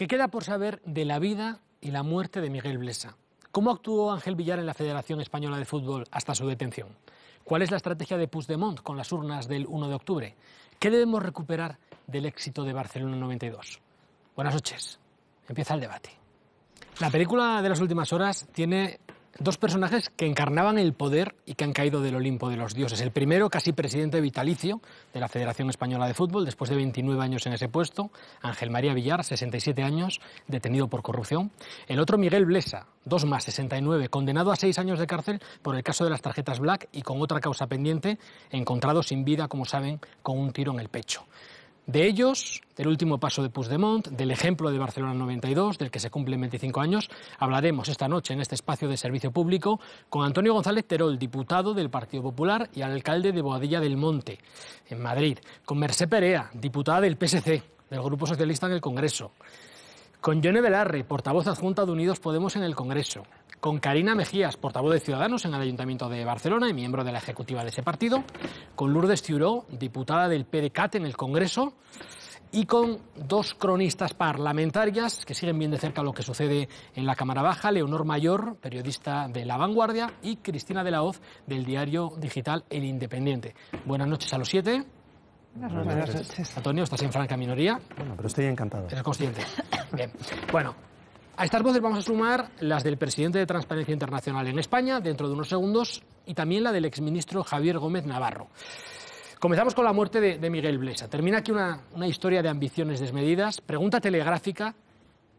¿Qué queda por saber de la vida y la muerte de Miguel Blesa? ¿Cómo actuó Ángel Villar en la Federación Española de Fútbol hasta su detención? ¿Cuál es la estrategia de Puigdemont con las urnas del 1 de octubre? ¿Qué debemos recuperar del éxito de Barcelona 92? Buenas noches. Empieza el debate. La película de las últimas horas tiene dos personajes que encarnaban el poder y que han caído del Olimpo de los dioses. El primero, casi presidente vitalicio de la Federación Española de Fútbol, después de 29 años en ese puesto, Ángel María Villar, 67 años, detenido por corrupción. El otro, Miguel Blesa, 2 más, 69, condenado a 6 años de cárcel por el caso de las tarjetas Black y con otra causa pendiente, encontrado sin vida, como saben, con un tiro en el pecho. De ellos, del último paso de Puigdemont, del ejemplo de Barcelona 92, del que se cumplen 25 años, hablaremos esta noche en este espacio de servicio público con Antonio González Terol, diputado del Partido Popular y alcalde de Boadilla del Monte, en Madrid, con Mercè Perea, diputada del PSC, del Grupo Socialista en el Congreso, con Yone Belarre, portavoz adjunta de Unidos Podemos en el Congreso, con Carina Mejías, portavoz de Ciudadanos en el Ayuntamiento de Barcelona y miembro de la ejecutiva de ese partido, con Lourdes Ciuró, diputada del PDeCAT en el Congreso, y con dos cronistas parlamentarias que siguen bien de cerca lo que sucede en la Cámara Baja, Leonor Mayor, periodista de La Vanguardia, y Cristina de la Hoz, del diario digital El Independiente. Buenas noches a los 7. Buenas noches. Antonio, estás en franca minoría. Bueno, pero estoy encantado. Eres consciente. Bien. Bueno, a estas voces vamos a sumar las del presidente de Transparencia Internacional en España, dentro de unos segundos, y también la del exministro Javier Gómez Navarro. Comenzamos con la muerte de Miguel Blesa. Termina aquí una historia de ambiciones desmedidas. Pregunta telegráfica,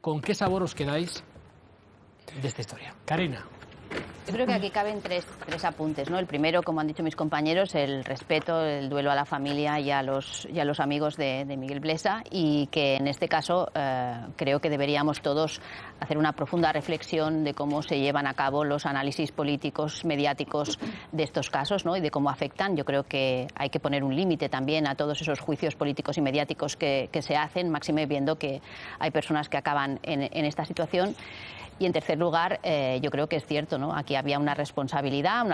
¿con qué sabor os quedáis de esta historia? Karina. Yo creo que aquí caben tres apuntes, ¿no? El primero, como han dicho mis compañeros, el respeto, el duelo a la familia y a los amigos de Miguel Blesa, y que en este caso creo que deberíamos todos hacer una profunda reflexión de cómo se llevan a cabo los análisis políticos, mediáticos de estos casos, ¿no? Y de cómo afectan. Yo creo que hay que poner un límite también a todos esos juicios políticos y mediáticos que se hacen, máxime viendo que hay personas que acaban en esta situación. Y en tercer lugar, yo creo que es cierto, ¿no? Aquí había una responsabilidad,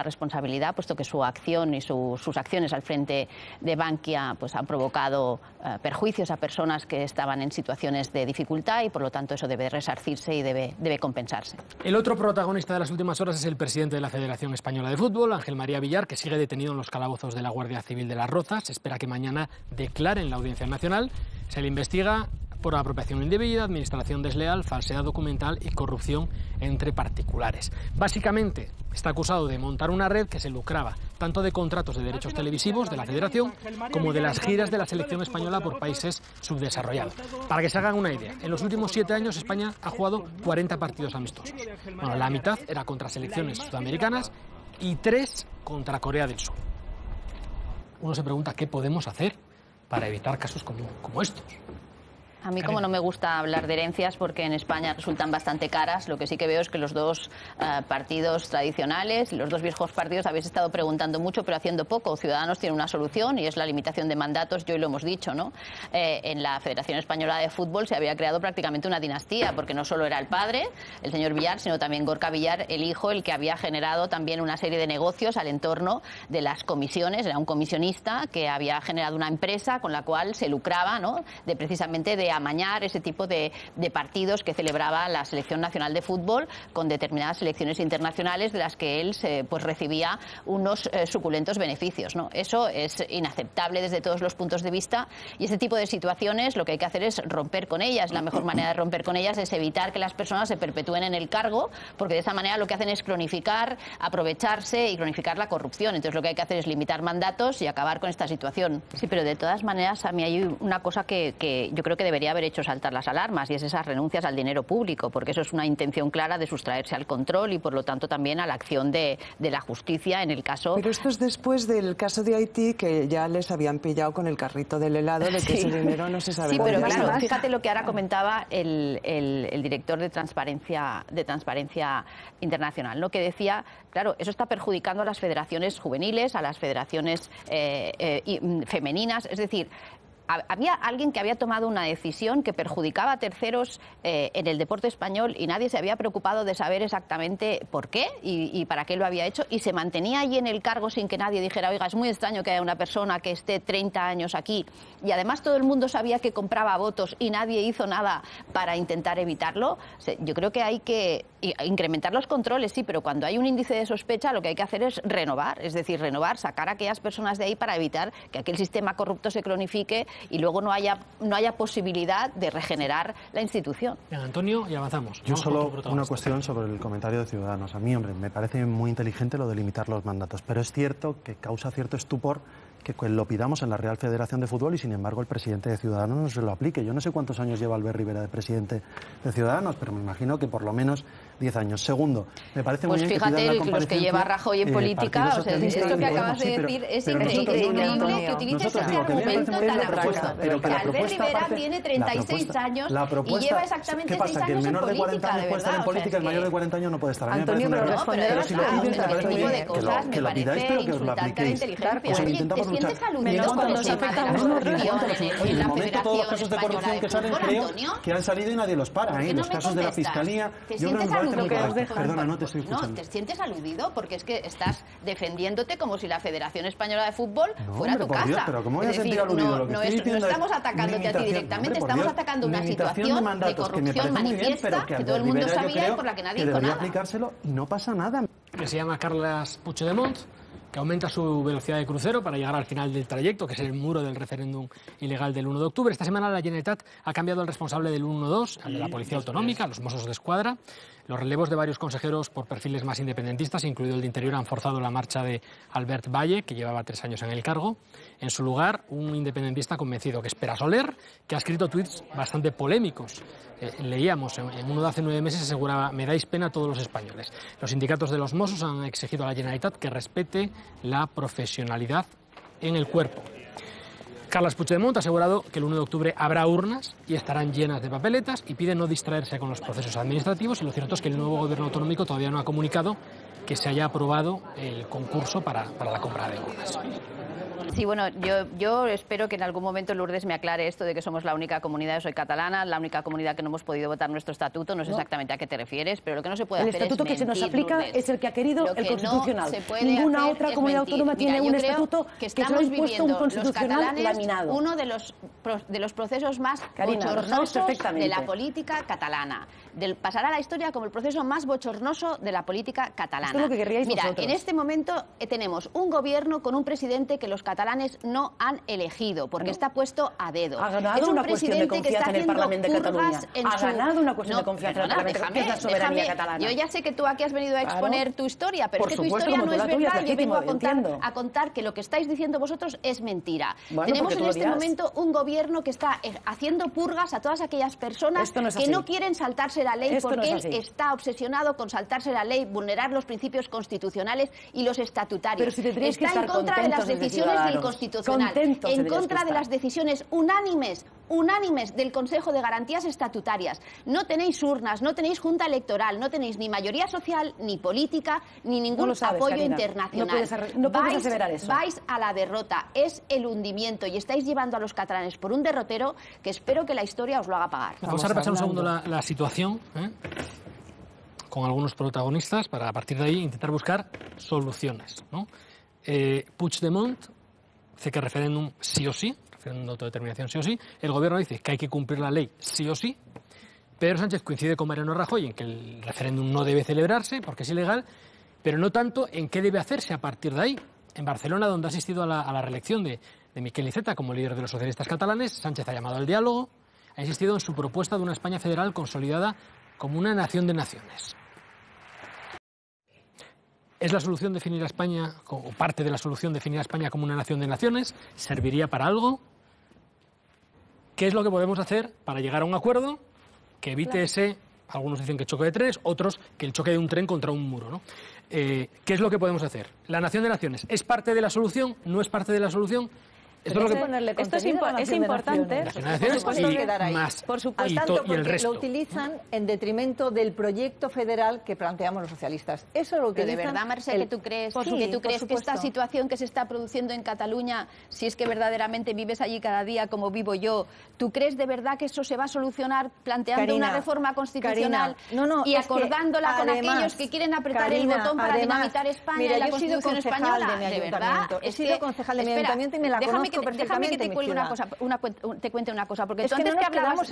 puesto que su acción y sus acciones al frente de Bankia pues han provocado perjuicios a personas que estaban en situaciones de dificultad, y por lo tanto eso debe resarcirse y debe compensarse. El otro protagonista de las últimas horas es el presidente de la Federación Española de Fútbol, Ángel María Villar, que sigue detenido en los calabozos de la Guardia Civil de Las Rozas. Se espera que mañana declare en la Audiencia Nacional. Se le investiga por apropiación indebida, administración desleal, falsedad documental y corrupción entre particulares. Básicamente, está acusado de montar una red que se lucraba tanto de contratos de derechos televisivos de la Federación como de las giras de la selección española por países subdesarrollados. Para que se hagan una idea, en los últimos 7 años España ha jugado 40 partidos amistosos. Bueno, la mitad era contra selecciones sudamericanas y 3 contra Corea del Sur. Uno se pregunta qué podemos hacer para evitar casos como estos. A mí, como no me gusta hablar de herencias porque en España resultan bastante caras, lo que sí que veo es que los dos partidos tradicionales, los dos viejos partidos, habéis estado preguntando mucho pero haciendo poco. Ciudadanos tiene una solución y es la limitación de mandatos, y hoy lo hemos dicho, ¿no? En la Federación Española de Fútbol se había creado prácticamente una dinastía, porque no solo era el padre, el señor Villar, sino también Gorka Villar, el hijo, el que había generado también una serie de negocios al entorno de las comisiones. Era un comisionista que había generado una empresa con la cual se lucraba, ¿no? Precisamente de amañar ese tipo de partidos que celebraba la Selección Nacional de Fútbol con determinadas selecciones internacionales, de las que él pues recibía unos suculentos beneficios, ¿no? Eso es inaceptable desde todos los puntos de vista, y ese tipo de situaciones lo que hay que hacer es romper con ellas. La mejor manera de romper con ellas es evitar que las personas se perpetúen en el cargo, porque de esa manera lo que hacen es cronificar, aprovecharse y cronificar la corrupción. Entonces lo que hay que hacer es limitar mandatos y acabar con esta situación. Sí, pero de todas maneras a mí hay una cosa que yo creo que debería haber hecho saltar las alarmas, y es esas renuncias al dinero público, porque eso es una intención clara de sustraerse al control y por lo tanto también a la acción de la justicia en el caso. Pero esto es después del caso de Haití, que ya les habían pillado con el carrito del helado, de que sí, ese dinero no se sabe. Sí, pero claro, más. fíjate lo que ahora comentaba el director de Transparencia Internacional, ¿no? Que decía, claro, eso está perjudicando a las federaciones juveniles, a las federaciones femeninas, es decir, había alguien que había tomado una decisión que perjudicaba a terceros en el deporte español y nadie se había preocupado de saber exactamente por qué y para qué lo había hecho, y se mantenía allí en el cargo sin que nadie dijera, oiga, es muy extraño que haya una persona que esté 30 años aquí, y además todo el mundo sabía que compraba votos y nadie hizo nada para intentar evitarlo. Yo creo que hay que incrementar los controles, sí, pero cuando hay un índice de sospecha lo que hay que hacer es renovar, sacar a aquellas personas de ahí para evitar que aquel sistema corrupto se cronifique y luego no haya posibilidad de regenerar la institución. Bien, Antonio, y avanzamos. Yo solo una cuestión sobre el comentario de Ciudadanos. A mí, hombre, me parece muy inteligente lo de limitar los mandatos, pero es cierto que causa cierto estupor que lo pidamos en la Real Federación de Fútbol y, sin embargo, el presidente de Ciudadanos no se lo aplique. Yo no sé cuántos años lleva Albert Rivera de presidente de Ciudadanos, pero me imagino que por lo menos 10 años. Segundo, me parece muy bien que pidan la comparecencia. Los que lleva Rajoy en política, o sea, esto que acabas de decir es increíble que utilices ese argumento tan absurdo. Que Albert Rivera tiene 36 años y lleva exactamente 6 años en política, de verdad. ¿Qué pasa? ¿Que el menor de 40 años puede estar en política, el mayor de 40 años no puede estar? Antonio, pero responder si lo piden, me parece muy bien que lo pidáis, pero que os lo apliquéis. Pues intentamos luchar. Menos cuando se afecta a unos Oye, de momento todos los casos de corrupción que salen, creo que han salido y nadie los para. Los casos de la Fiscalía, yo creo que me parece muy correcto. Perdona, no te estoy escuchando. No, te sientes aludido porque es que estás defendiéndote como si la Federación Española de Fútbol fuera tu casa. Dios, pero ¿cómo voy a sentir aludido? Lo que estoy diciendo no estamos atacándote a ti directamente, estamos atacando una situación de corrupción manifiesta que todo el mundo sabía y por la que nadie hizo nada. Debería aplicárselo y no pasa nada. Que se llama Carles Puigdemont, que aumenta su velocidad de crucero para llegar al final del trayecto, que es el muro del referéndum ilegal del 1 de octubre. Esta semana la Generalitat ha cambiado al responsable del 112, al de la Policía Autonómica, los Mossos d'Esquadra. Los relevos de varios consejeros por perfiles más independentistas, incluido el de Interior, han forzado la marcha de Albert Valle, que llevaba 3 años en el cargo. En su lugar, un independentista convencido, que es Pere Soler, que ha escrito tuits bastante polémicos. Leíamos, en uno de hace 9 meses aseguraba: me dais pena a todos los españoles. Los sindicatos de los Mossos han exigido a la Generalitat que respete la profesionalidad en el cuerpo. Carles Puigdemont ha asegurado que el 1 de octubre habrá urnas y estarán llenas de papeletas, y pide no distraerse con los procesos administrativos. Y lo cierto es que el nuevo gobierno autonómico todavía no ha comunicado que se haya aprobado el concurso para la compra de urnas. Sí, bueno, yo espero que en algún momento Lourdes me aclare esto de que somos la única comunidad, yo soy catalana, la única comunidad que no hemos podido votar nuestro estatuto. No sé exactamente a qué te refieres, pero lo que no se puede hacer es mentir. El estatuto que se nos aplica, Lourdes, es el que ha querido el Constitucional. No Ninguna otra comunidad autónoma tiene un estatuto que se lo ha impuesto un Constitucional laminado. Uno de los procesos más bochornosos de la política catalana. Pasará a la historia como el proceso más bochornoso de la política catalana. Esto es lo que querríais vosotros. En este momento tenemos un gobierno con un presidente que los catalanes no han elegido, porque está puesto a dedo. Ha ganado una cuestión de confianza en el Parlamento de Cataluña. Ha ganado una cuestión de confianza en el Parlamento, que es la soberanía catalana. Yo ya sé que tú aquí has venido a exponer tu historia, pero es que tu historia no es verdad. Yo vengo a contar que lo que estáis diciendo vosotros es mentira. Tenemos en este momento un gobierno que está haciendo purgas a todas aquellas personas que no quieren saltarse la ley, porque él está obsesionado con saltarse la ley, vulnerar los principios constitucionales y los estatutarios. Está en contra de las decisiones del Constitucional, en contra de las decisiones unánimes del Consejo de Garantías Estatutarias. No tenéis urnas, no tenéis junta electoral, no tenéis ni mayoría social, ni política, ni ningún apoyo internacional. No puedes aseverar eso. Vais a la derrota, es el hundimiento, y estáis llevando a los catalanes por un derrotero que espero que la historia os lo haga pagar. Vamos a repasar un segundo la situación, con algunos protagonistas, para a partir de ahí intentar buscar soluciones, ¿no? Puigdemont dice que referéndum sí o sí, referéndum de autodeterminación sí o sí. El gobierno dice que hay que cumplir la ley sí o sí. Pedro Sánchez coincide con Mariano Rajoy en que el referéndum no debe celebrarse porque es ilegal, pero no tanto en qué debe hacerse a partir de ahí. En Barcelona, donde ha asistido a la reelección de Miquel Iceta como líder de los socialistas catalanes, Sánchez ha llamado al diálogo, ha insistido en su propuesta de una España federal consolidada como una nación de naciones. ¿Es la solución definir a España, o parte de la solución definir a España como una nación de naciones? ¿Serviría para algo? ¿Qué es lo que podemos hacer para llegar a un acuerdo que evite ese, algunos dicen que choque de trenes, otros que el choque de un tren contra un muro, ¿no? ¿Qué es lo que podemos hacer? ¿La nación de naciones es parte de la solución? ¿No es parte de la solución? Esto es importante. Las naciones Por supuesto, y el porque resto. lo utilizan en detrimento del proyecto federal que planteamos los socialistas. Eso lo utilizan. Pero de verdad, Mercè, que tú crees que esta situación que se está produciendo en Cataluña, si es que verdaderamente vives allí cada día como vivo yo, ¿tú crees de verdad que eso se va a solucionar planteando una reforma constitucional y acordándola con aquellos que quieren apretar el botón para dinamitar España y la Constitución española? De verdad, he sido concejal de mi ayuntamiento y me la conozco perfectamente. Déjame que te cuente una cosa, porque es tú antes que hablabas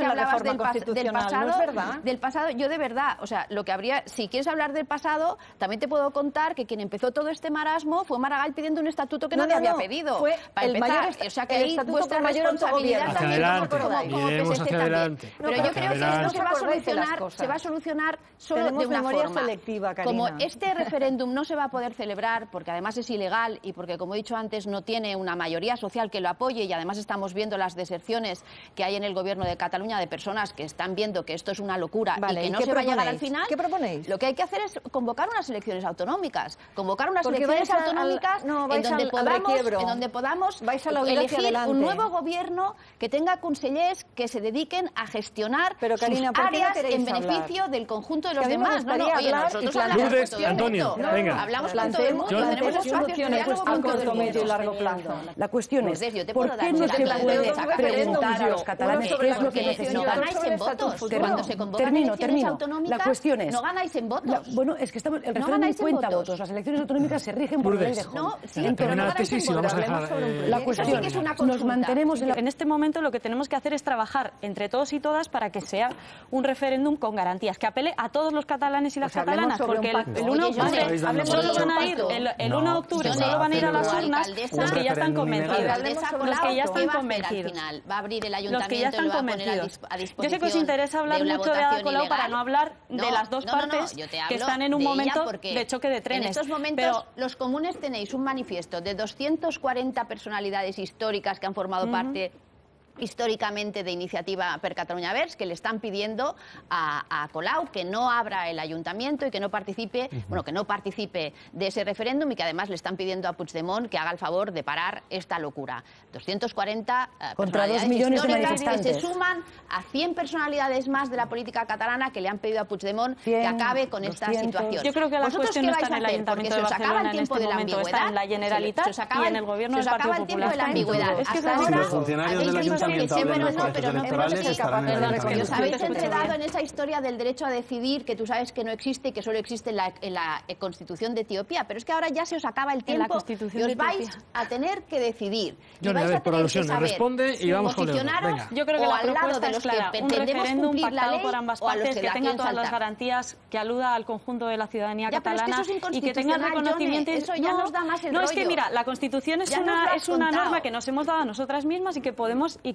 del pasado, yo de verdad, o sea, lo que habría, si quieres hablar del pasado, también te puedo contar que quien empezó todo este marasmo fue Maragall pidiendo un estatuto que nadie había pedido. Fue para el empezar, mayor o sea que ahí vuestra responsabilidad también como PSC. Pero yo creo que esto se va a solucionar solo de una forma. Como este referéndum no se va a poder celebrar porque además es ilegal y porque, como he dicho antes, no tiene una mayoría social que lo apoye, y además estamos viendo las deserciones que hay en el gobierno de Cataluña de personas que están viendo que esto es una locura y que no se va a llegar al final. ¿Qué proponéis? Lo que hay que hacer es convocar unas elecciones autonómicas. Convocar unas elecciones autonómicas en donde podamos elegir un nuevo gobierno que tenga consellers que se dediquen a gestionar sus áreas en beneficio del conjunto de los demás. Nosotros hablamos con Antonio, venga. Hablamos con todo el mundo, tenemos espacios de diálogo con todo el mundo. Y largo plazo. La cuestión es, ¿por qué no se puede preguntar a los catalanes qué es lo que necesitan? No ganáis en votos. Cuando se convocan elecciones autonómicas, la cuestión es, no ganáis en votos. Bueno, es que el referéndum cuenta votos. Las elecciones autonómicas se rigen por la ley de Hall. No, sí, pero no ganáis en votos. La cuestión es, nos mantenemos en este momento lo que tenemos que hacer es trabajar entre todos y todas para que sea un referéndum con garantías, que apele a todos los catalanes y las catalanas, porque el 1 de octubre solo van a ir, el 1 de octubre solo van a ir a las urnas los que ya están convencidos. Los que ya están convencidos. Va a abrir el Los que ya ayuntamiento y están lo va a poner convencidos. a disposición. Yo sé que os interesa hablar de una mucho de Ada votación Colau para ilegal. no hablar de las dos partes yo te que hablo están en un de ella momento porque de choque de trenes. En estos momentos los comunes tenéis un manifiesto de 240 personalidades históricas que han formado parte históricamente de Iniciativa per Catalunya Verds, que le están pidiendo a Colau que no abra el ayuntamiento y que no participe, que no participe de ese referéndum, y que además le están pidiendo a Puigdemont que haga el favor de parar esta locura. 240 contra 2 millones de manifestantes que se suman a 100 personalidades más de la política catalana que le han pedido a Puigdemont que acabe con esta situación. Yo creo que la cuestión no está en el Ayuntamiento de Barcelona en este momento, está en la Generalitat y en el Gobierno del Partido Popular. Se os acaba el tiempo de la ambigüedad. Hasta ahora los funcionarios del ayuntamiento hablen los colegios electorales estarán en el ayuntamiento. Os habéis enredado en esa historia del derecho a decidir, que tú sabes que no existe y que solo existe en la Constitución de Etiopía, pero es que ahora ya se os acaba el tiempo y os vais a tener que decidir. Yo le doy por alusiones, responde y vamos con Leonor. Venga. Yo creo que la propuesta es clara, un referéndum pactado por ambas partes que tenga todas las garantías, que aluda al conjunto de la ciudadanía catalana y que tenga el reconocimiento. Eso ya nos da más el rollo. No, es que mira, la Constitución es una norma que nos hemos dado a nosotras mismas y que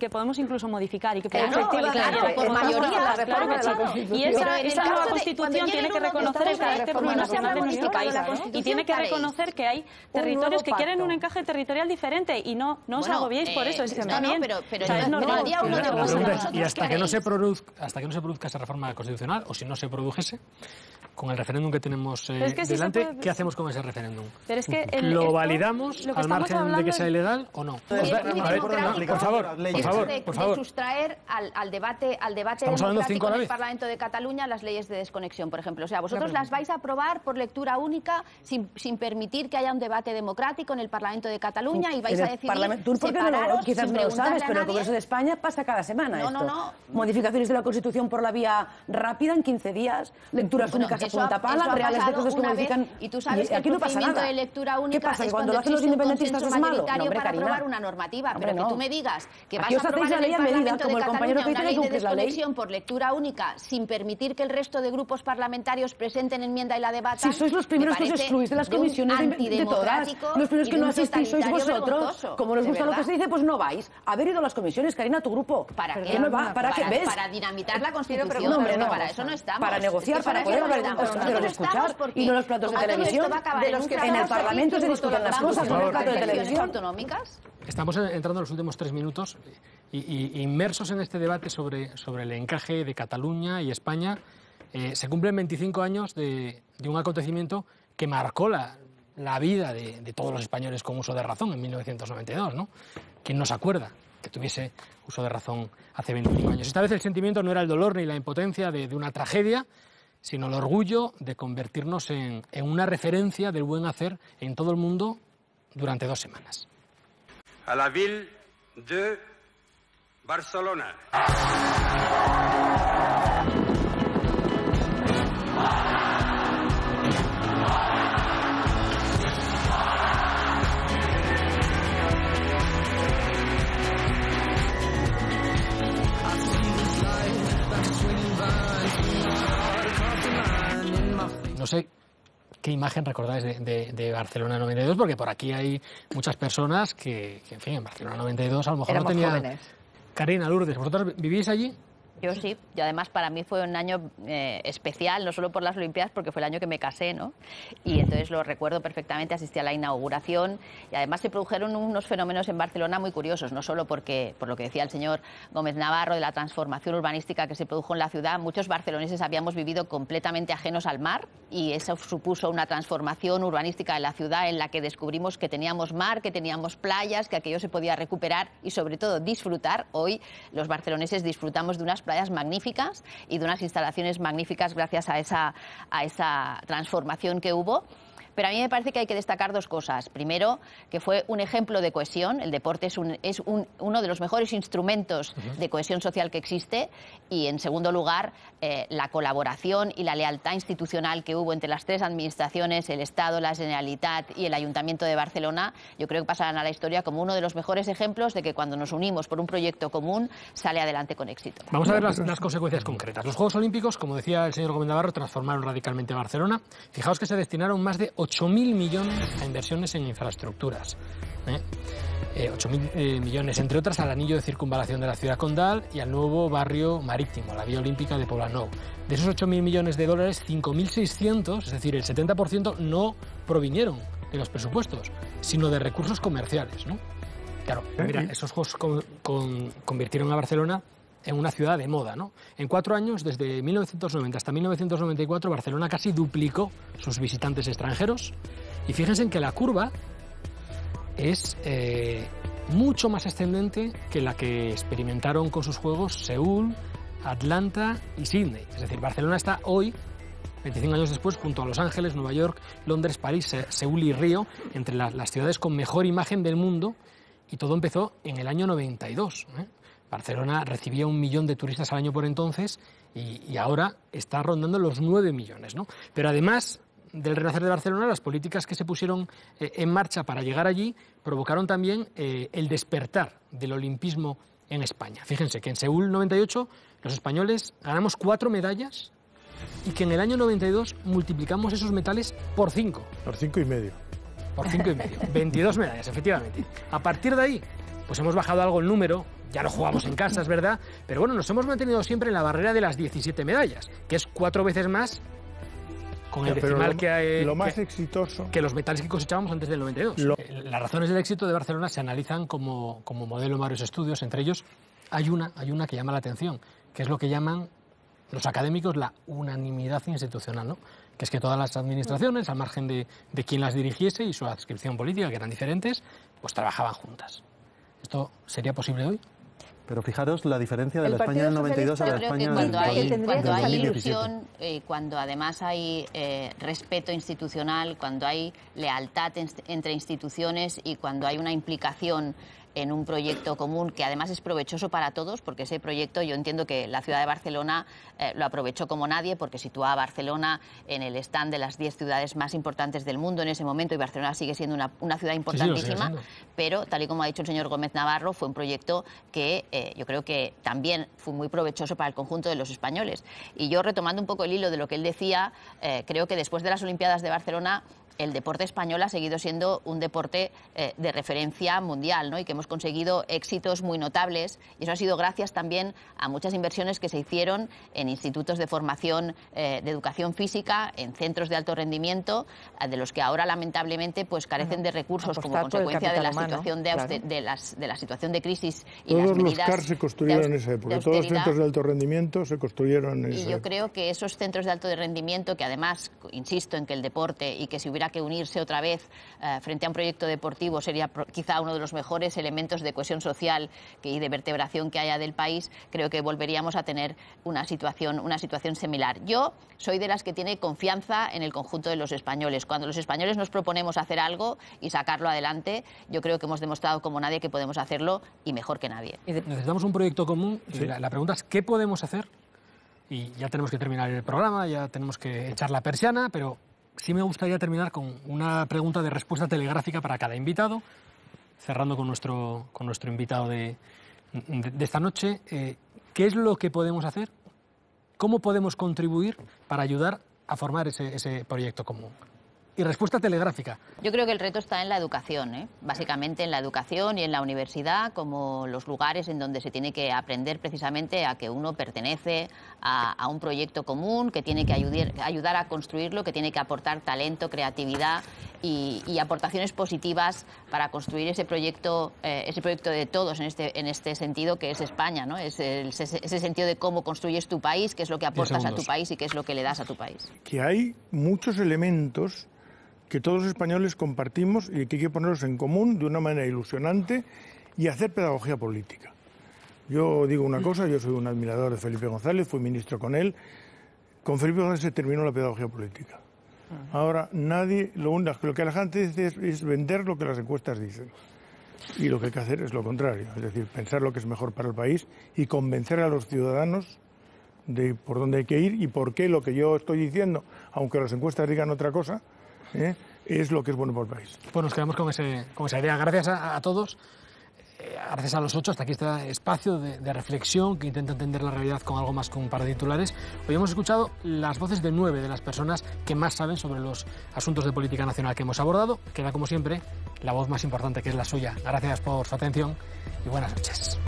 podemos incluso modificar y que podemos por mayoría, claro que sí. Y esa nueva Constitución tiene que reconocer el carácter plurinacional de nuestro país y tiene que reconocer que hay territorios que quieren un encaje territorial diferente y no os agobiéis por eso. Está bien, pero es normal. Y hasta que no se produzca esa reforma constitucional, o si no se produjese, con el referéndum que tenemos delante, ¿qué hacemos con ese referéndum? Pero es que ¿Lo validamos al margen de que sea ilegal o no? Por favor. De sustraer al debate democrático en el Parlamento de Cataluña las leyes de desconexión, por ejemplo. O sea, vosotros las vais a aprobar por lectura única sin permitir que haya un debate democrático en el Parlamento de Cataluña y vais a decidir Tú separaros quizás sin no lo sabes, pero el preguntarle a Congreso de España pasa cada semana esto. No. Modificaciones de la Constitución por la vía rápida en 15 días, lecturas únicas a punta pala, reales decretos que modifican. Y tú sabes que aquí el no pasa procedimiento nada. de lectura única ¿Qué pasa? es Cuando cuando lo hacen los existe un independentistas consenso es malo. mayoritario para aprobar una normativa, pero que tú me digas que vas a aprobar en el Parlamento de Cataluña una ley de desconexión por lectura única sin permitir que el resto de grupos parlamentarios presenten enmienda y la debatan. Si sois los primeros que os excluís de las comisiones de todas, los primeros que no asistís sois vosotros. Como nos gusta lo que se dice, pues no vais. Haber ido a las comisiones, Karina, tu grupo. ¿Para qué? ¿Para qué ves? Para dinamitar la Constitución. No, hombre, no. Para eso no estamos. Para negociar, para poder hablar de escuchar y no los platos de televisión. En el Parlamento se discuten las cosas, no en el plato de televisión. Autonómicas. Estamos entrando en los últimos 3 minutos y inmersos en este debate sobre el encaje de Cataluña y España. Se cumplen 25 años de un acontecimiento que marcó la la vida de todos los españoles con uso de razón en 1992, ¿no? ¿Quién no se acuerda que tuviese uso de razón hace 25 años? Esta vez el sentimiento no era el dolor ni la impotencia de una tragedia, sino el orgullo de convertirnos en una referencia del buen hacer en todo el mundo durante 2 semanas. A la ville de Barcelona. No sé qué imagen recordáis de Barcelona 92, porque por aquí hay muchas personas que, en fin, en Barcelona 92 a lo mejor éramos no tenían... jóvenes. Karina, Lourdes, ¿vosotros vivís allí? Yo sí, y además para mí fue un año especial, no solo por las Olimpiadas, porque fue el año que me casé, ¿no? Y entonces lo recuerdo perfectamente, asistí a la inauguración y además se produjeron unos fenómenos en Barcelona muy curiosos, no solo porque, por lo que decía el señor Gómez Navarro, de la transformación urbanística que se produjo en la ciudad, muchos barceloneses habíamos vivido completamente ajenos al mar y eso supuso una transformación urbanística en la ciudad en la que descubrimos que teníamos mar, que teníamos playas, que aquello se podía recuperar y sobre todo disfrutar. Hoy los barceloneses disfrutamos de unas playas magníficas y de unas instalaciones magníficas gracias a esa transformación que hubo. Pero a mí me parece que hay que destacar 2 cosas. Primero, que fue un ejemplo de cohesión. El deporte es uno de los mejores instrumentos de cohesión social que existe. Y, en segundo lugar, la colaboración y la lealtad institucional que hubo entre las 3 administraciones, el Estado, la Generalitat y el Ayuntamiento de Barcelona, yo creo que pasarán a la historia como uno de los mejores ejemplos de que cuando nos unimos por un proyecto común, sale adelante con éxito. Vamos a ver las consecuencias concretas. Los Juegos Olímpicos, como decía el señor Gómez Navarro, transformaron radicalmente Barcelona. Fijaos que se destinaron más de 8.000 millones a inversiones en infraestructuras. 8.000 millones, entre otras, al anillo de circunvalación de la ciudad condal y al nuevo barrio marítimo, la vía olímpica de Poblenou. De esos 8.000 millones de dólares, 5.600, es decir, el 70%, no provinieron de los presupuestos, sino de recursos comerciales, ¿no? Claro, mira, esos juegos convirtieron a Barcelona en una ciudad de moda, ¿no? En 4 años, desde 1990 hasta 1994, Barcelona casi duplicó sus visitantes extranjeros. Y fíjense en que la curva es mucho más ascendente que la que experimentaron con sus juegos Seúl, Atlanta y Sydney. Es decir, Barcelona está hoy, 25 años después, junto a Los Ángeles, Nueva York, Londres, París, Seúl y Río, entre las ciudades con mejor imagen del mundo, y todo empezó en el año 92, ¿eh? Barcelona recibía 1 millón de turistas al año por entonces y ahora está rondando los 9 millones, ¿no? Pero además del renacer de Barcelona, las políticas que se pusieron en marcha para llegar allí provocaron también el despertar del olimpismo en España. Fíjense que en Seúl 98 los españoles ganamos 4 medallas y que en el año 92 multiplicamos esos metales por 5. Por 5,5. Por 5,5. 22 medallas, efectivamente. A partir de ahí, pues hemos bajado algo el número. Ya no jugamos en casa, es verdad, pero bueno, nos hemos mantenido siempre en la barrera de las 17 medallas, que es 4 veces más con el decimal exitoso que los metales que cosechábamos antes del 92. Las razones del éxito de Barcelona se analizan como modelo en varios estudios. Entre ellos hay una que llama la atención, que es lo que llaman los académicos la unanimidad institucional, ¿no? Que es que todas las administraciones, al margen de quien las dirigiese y su adscripción política, que eran diferentes, pues trabajaban juntas. ¿Esto sería posible hoy? Pero fijaros la diferencia de la España del 92 a la España del 2017. Cuando hay ilusión, cuando además hay respeto institucional, cuando hay lealtad entre instituciones y cuando hay una implicación en un proyecto común que además es provechoso para todos, porque ese proyecto yo entiendo que la ciudad de Barcelona lo aprovechó como nadie, porque situaba a Barcelona en el stand de las 10 ciudades más importantes del mundo en ese momento, y Barcelona sigue siendo una ciudad importantísima, pero tal y como ha dicho el señor Gómez Navarro, fue un proyecto que yo creo que también fue muy provechoso para el conjunto de los españoles. Y yo, retomando un poco el hilo de lo que él decía, creo que después de las Olimpiadas de Barcelona el deporte español ha seguido siendo un deporte de referencia mundial, ¿no? Y que hemos conseguido éxitos muy notables, y eso ha sido gracias también a muchas inversiones que se hicieron en institutos de formación de educación física, en centros de alto rendimiento, de los que ahora lamentablemente pues carecen de recursos como consecuencia de la situación de la situación de crisis y todos las medidas. Los CAR se construyeron en esa época, todos los centros de alto rendimiento se construyeron en esa época. Y yo creo que esos centros de alto rendimiento, que además insisto en que el deporte, y que si hubiera tuviera que unirse otra vez frente a un proyecto deportivo, sería quizá uno de los mejores elementos de cohesión social y de vertebración que haya del país, creo que volveríamos a tener una situación similar. Yo soy de las que tiene confianza en el conjunto de los españoles. Cuando los españoles nos proponemos hacer algo y sacarlo adelante, yo creo que hemos demostrado como nadie que podemos hacerlo y mejor que nadie. Necesitamos un proyecto común. Sí. La pregunta es ¿qué podemos hacer? Y ya tenemos que terminar el programa, ya tenemos que echar la persiana, pero sí me gustaría terminar con una pregunta de respuesta telegráfica para cada invitado, cerrando con nuestro invitado de esta noche. ¿Qué es lo que podemos hacer? ¿Cómo podemos contribuir para ayudar a formar ese proyecto común? Y respuesta telegráfica. Yo creo que el reto está en la educación, básicamente en la educación y en la universidad, como los lugares en donde se tiene que aprender precisamente a que uno pertenece a un proyecto común, que tiene que ayudar a construirlo, que tiene que aportar talento, creatividad y aportaciones positivas para construir ese proyecto de todos en este sentido que es España, ¿no? Es ese sentido de cómo construyes tu país, qué es lo que aportas a tu país y qué es lo que le das a tu país. Que hay muchos elementos que todos los españoles compartimos y que hay que ponerlos en común de una manera ilusionante y hacer pedagogía política. Yo digo una cosa, yo soy un admirador de Felipe González, fui ministro con él. Con Felipe González se terminó la pedagogía política. Ahora lo que la gente dice es vender lo que las encuestas dicen. Y lo que hay que hacer es lo contrario, es decir, pensar lo que es mejor para el país y convencer a los ciudadanos de por dónde hay que ir y por qué lo que yo estoy diciendo, aunque las encuestas digan otra cosa, es lo que es bueno para el país. Pues nos quedamos con esa idea. Gracias a todos, gracias a los 8, hasta aquí este espacio de reflexión que intenta entender la realidad con algo más que un par de titulares. Hoy hemos escuchado las voces de 9 de las personas que más saben sobre los asuntos de política nacional que hemos abordado. Queda, como siempre, la voz más importante, que es la suya. Gracias por su atención y buenas noches.